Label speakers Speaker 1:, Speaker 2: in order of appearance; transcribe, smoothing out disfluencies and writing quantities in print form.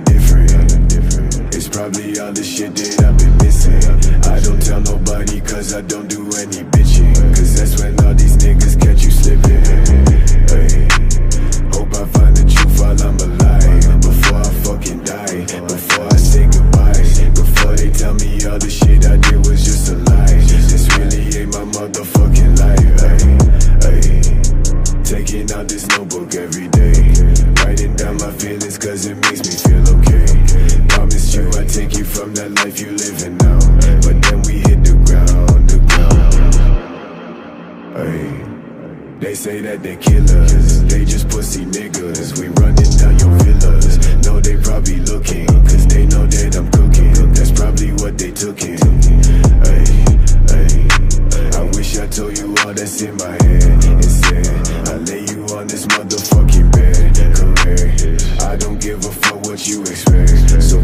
Speaker 1: different. It's probably all the shit that I've been missing. I don't tell nobody cause I don't do any bitching, cause that's when all these niggas catch you slipping. Hey, hope I find the truth while I'm alive, before I fucking die, before I say goodbye, before they tell me all the shit I did was just a lie. This really ain't my motherfucking life. Hey, taking out this notebook every day, writing down my feelings cause it makes me feel okay. Promise you I take you from that life you living now, but then we hit the ground. Hey, they say that they killers, they just pussy niggas. We running down your villas, no they probably looking, cause they know that I'm cooking. That's probably what they took in. Hey, I wish I told you all that's in my head. Instead, I lay you on this motherfucking bed. Correct, I don't give a fuck what you expect. So